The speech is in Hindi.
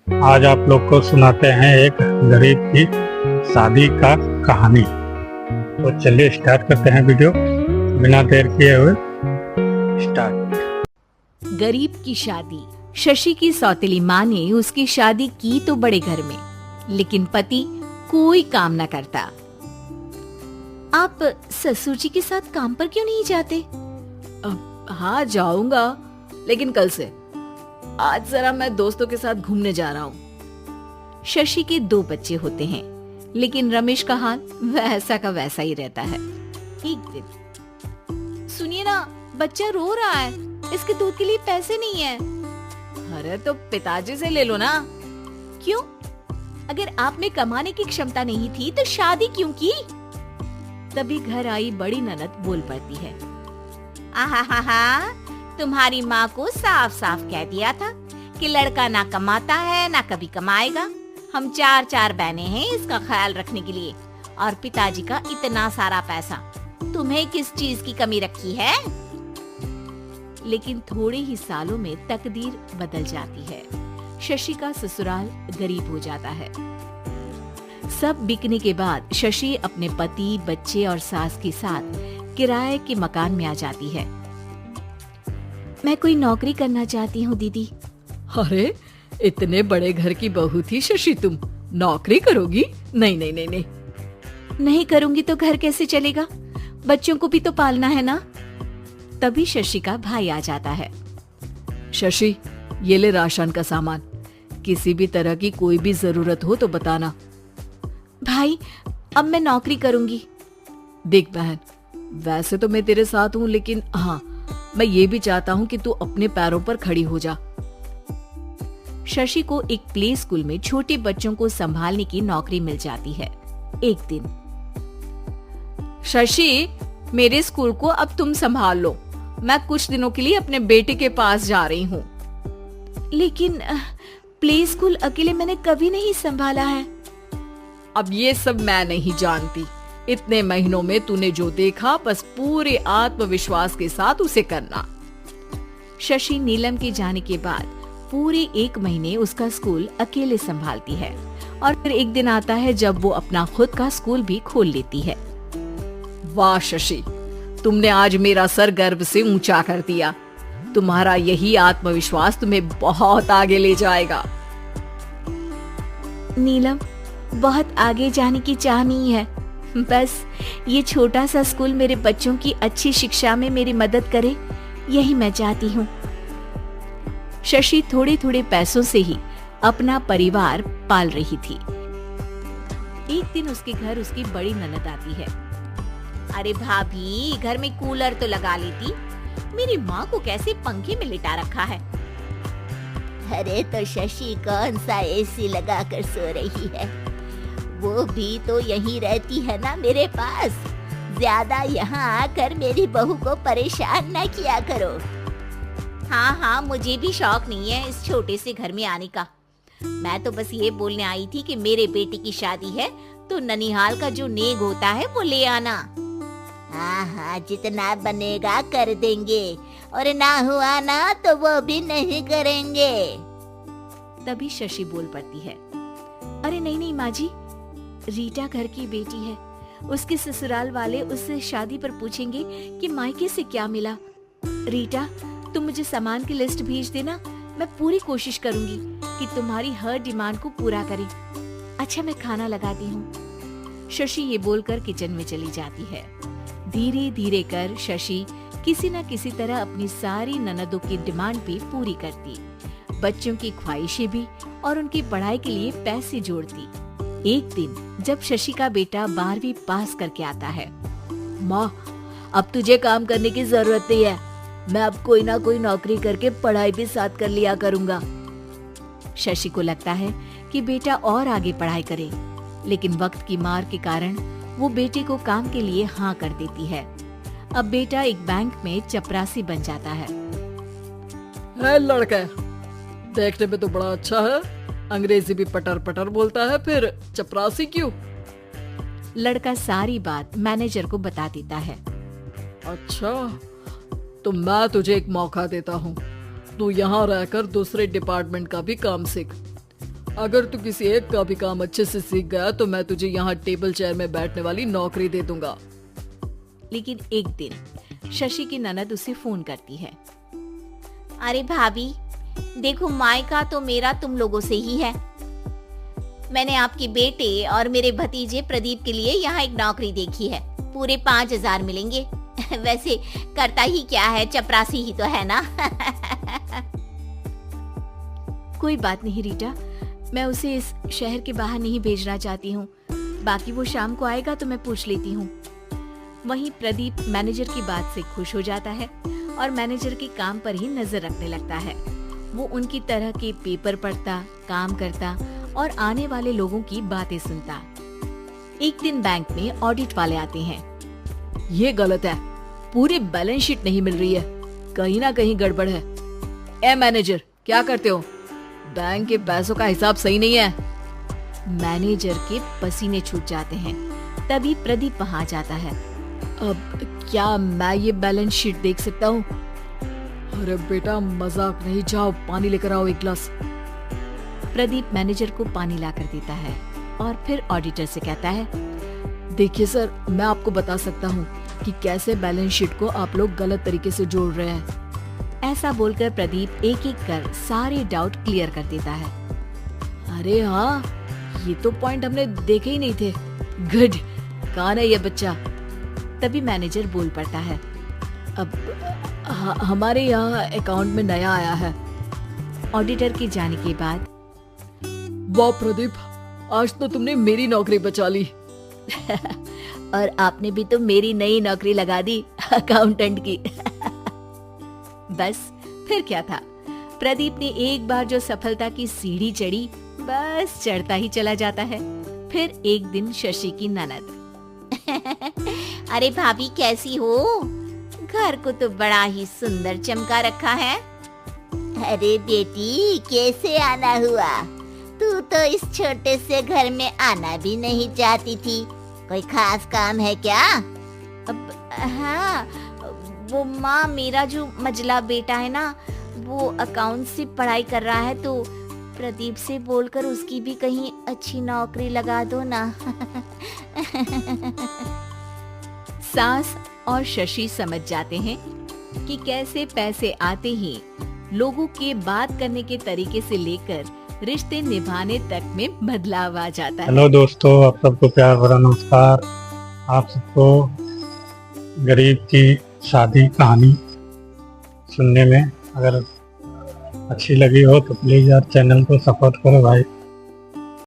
आज आप लोग को सुनाते हैं एक गरीब की शादी का कहानी। तो चलिए स्टार्ट करते हैं वीडियो बिना देर किए हुए। स्टार्ट। गरीब की शादी। शशि की सौतेली माँ ने उसकी शादी की तो बड़े घर में, लेकिन पति कोई काम न करता। आप ससुर जी के साथ काम पर क्यों नहीं जाते? हाँ जाऊंगा, लेकिन कल से। आज जरा मैं दोस्तों के साथ घूमने जा रहा हूँ। शशि के 2 बच्चे होते हैं, लेकिन रमेश का हाल वैसा का वैसा ही रहता है। एक दिन, सुनिए ना, बच्चा रो रहा है, इसके दूध के लिए पैसे नहीं है। अरे तो पिताजी से ले लो ना। क्यों? अगर आप में कमाने की क्षमता नहीं थी तो शादी क्यों की? तभी घर आई बड़ी ननद बोल पड़ती है। आहा, तुम्हारी माँ को साफ साफ कह दिया था कि लड़का ना कमाता है ना कभी कमाएगा। हम 4 बहनें हैं इसका ख्याल रखने के लिए, और पिताजी का इतना सारा पैसा, तुम्हें किस चीज की कमी रखी है? लेकिन थोड़े ही सालों में तकदीर बदल जाती है। शशि का ससुराल गरीब हो जाता है। सब बिकने के बाद शशि अपने पति, बच्चे और सास के साथ किराए के मकान में आ जाती है। मैं कोई नौकरी करना चाहती हूँ दीदी। अरे इतने बड़े घर की बहू थी शशि, तुम नौकरी करोगी? नहीं नहीं नहीं नहीं। नहीं करूंगी तो घर कैसे चलेगा? बच्चों को भी तो पालना है ना। तभी शशि का भाई आ जाता है। शशि, ये ले राशन का सामान, किसी भी तरह की कोई भी जरूरत हो तो बताना। भाई, अब मैं नौकरी करूंगी। देख बहन, वैसे तो मैं तेरे साथ हूँ, लेकिन हाँ, मैं ये भी चाहता हूँ कि तू अपने पैरों पर खड़ी हो जा। शशि को एक प्ले स्कूल में छोटे बच्चों को संभालने की नौकरी मिल जाती है। एक दिन, शशि, मेरे स्कूल को अब तुम संभाल लो, मैं कुछ दिनों के लिए अपने बेटे के पास जा रही हूँ। लेकिन प्ले स्कूल अकेले मैंने कभी नहीं संभाला है। अब ये सब मैं नहीं जानती। इतने महीनों में तूने जो देखा, बस पूरे आत्मविश्वास के साथ उसे करना। शशि नीलम के जाने के बाद पूरे 1 महीने उसका स्कूल अकेले संभालती है, और फिर एक दिन आता है जब वो अपना खुद का स्कूल भी खोल लेती है। वाह शशि, तुमने आज मेरा सर गर्व से ऊंचा कर दिया। तुम्हारा यही आत्मविश्वास तुम्हें बहुत आगे ले जाएगा। नीलम, बहुत आगे जाने की चाह नहीं है, बस ये छोटा सा स्कूल मेरे बच्चों की अच्छी शिक्षा में मेरी मदद करे, यही मैं चाहती हूँ। शशि थोड़े थोड़े पैसों से ही अपना परिवार पाल रही थी। एक दिन उसके घर उसकी बड़ी ननद आती है। अरे भाभी, घर में कूलर तो लगा लेती, मेरी माँ को कैसे पंखे में लिटा रखा है? अरे तो शशि कौन सा एसी लगा कर सो रही है? वो भी तो यहीं रहती है ना मेरे पास। ज्यादा यहाँ आकर मेरी बहू को परेशान न किया करो। हाँ, मुझे भी शौक नहीं है इस छोटे से घर में आने का। मैं तो बस ये बोलने आई थी कि मेरे बेटे की शादी है तो ननिहाल का जो नेग होता है वो ले आना। हाँ, जितना बनेगा कर देंगे, और ना हुआ ना तो वो भी नहीं करेंगे। तभी शशि बोल पड़ती है। अरे नहीं माँ जी, रीटा घर की बेटी है, उसके ससुराल वाले उससे शादी पर पूछेंगे कि मायके से क्या मिला। रीटा, तुम मुझे सामान की लिस्ट भेज देना, मैं पूरी कोशिश करूंगी कि तुम्हारी हर डिमांड को पूरा करें। अच्छा, मैं खाना लगाती हूँ। शशि ये बोलकर किचन में चली जाती है। धीरे धीरे कर शशि किसी न किसी तरह अपनी सारी ननदों की डिमांड भी पूरी करती, बच्चों की ख्वाहिशें भी, और उनकी पढ़ाई के लिए पैसे जोड़ती। एक दिन जब शशि का बेटा 12वीं पास करके आता है। माँ, अब तुझे काम करने की जरूरत नहीं है, मैं अब कोई ना कोई नौकरी करके पढ़ाई भी साथ कर लिया करूँगा। शशि को लगता है कि बेटा और आगे पढ़ाई करे, लेकिन वक्त की मार के कारण वो बेटे को काम के लिए हाँ कर देती है। अब बेटा एक बैंक में चपरासी बन जाता है। लड़का देखने में तो बड़ा अच्छा है, अंग्रेजी भी पटर पटर बोलता है, फिर चपरासी क्यों? लड़का सारी बात मैनेजर को बता देता है। अच्छा, तो मैं तुझे एक मौका देता हूँ, तू यहाँ रहकर दूसरे डिपार्टमेंट का भी काम सीख। अगर तू किसी एक का भी काम अच्छे से सीख गया तो मैं तुझे यहाँ टेबल चेयर में बैठने वाली नौकरी दे दूंगा। लेकिन एक दिन शशि की ननद उसे फोन करती है। अरे भाभी, देखो मायका तो मेरा तुम लोगों से ही है। मैंने आपके बेटे और मेरे भतीजे प्रदीप के लिए यहाँ एक नौकरी देखी है, पूरे 5,000 मिलेंगे। वैसे करता ही क्या है, चपरासी ही तो है ना। कोई बात नहीं रीटा, मैं उसे इस शहर के बाहर नहीं भेजना चाहती हूँ। बाकी वो शाम को आएगा तो मैं पूछ लेती हूँ। वहीं प्रदीप मैनेजर की बात से खुश हो जाता है और मैनेजर के काम पर ही नजर रखने लगता है। वो उनकी तरह के पेपर पढ़ता, काम करता और आने वाले लोगों की बातें सुनता। एक दिन बैंक में ऑडिट वाले आते हैं। ये गलत है, पूरी बैलेंस शीट नहीं मिल रही है, कहीं ना कहीं गड़बड़ है। ए मैनेजर, क्या करते हो? बैंक के पैसों का हिसाब सही नहीं है। मैनेजर के पसीने छूट जाते हैं। तभी प्रदीप वहां जाता है। अब क्या मैं ये बैलेंस शीट देख सकता हूँ? अरे बेटा मजाक नहीं, जाओ पानी लेकर आओ एक गिलास। प्रदीप मैनेजर को पानी लाकर देता है और फिर ऑडिटर से कहता है, देखिए सर, मैं आपको बता सकता हूँ कि कैसे बैलेंस शीट को आप लोग गलत तरीके से जोड़ रहे हैं। ऐसा बोलकर प्रदीप एक एक कर सारे डाउट क्लियर कर देता है। अरे हाँ, ये तो पॉइंट हमने देखे ही नहीं थे। गुड, कौन है ये बच्चा? तभी मैनेजर बोल पड़ता है, अब हमारे यहाँ अकाउंट में नया आया है। ऑडिटर के जाने के बाद, वाह प्रदीप, आज तो तुमने मेरी नौकरी बचा ली। और आपने भी तो मेरी नई नौकरी लगा दी, अकाउंटेंट की। बस फिर क्या था, प्रदीप ने एक बार जो सफलता की सीढ़ी चढ़ी, बस चढ़ता ही चला जाता है। फिर एक दिन शशि की ननद, अरे भाभी कैसी हो? घर को तो बड़ा ही सुंदर चमका रखा है। अरे बेटी, कैसे आना हुआ? तू तो इस छोटे से घर में आना भी नहीं चाहती थी, कोई खास काम है क्या? अब हाँ, वो माँ, मेरा जो मजला बेटा है ना, वो अकाउंट से पढ़ाई कर रहा है, तो प्रदीप से बोलकर उसकी भी कहीं अच्छी नौकरी लगा दो ना। सास और शशि समझ जाते हैं कि कैसे पैसे आते ही लोगों के बात करने के तरीके से लेकर रिश्ते निभाने तक में बदलाव आ जाता है। हेलो दोस्तों, आप सबको प्यार भरा नमस्कार। आप सबको गरीब की शादी कहानी सुनने में अगर अच्छी लगी हो तो प्लीज़ यार चैनल को सपोर्ट करो भाई।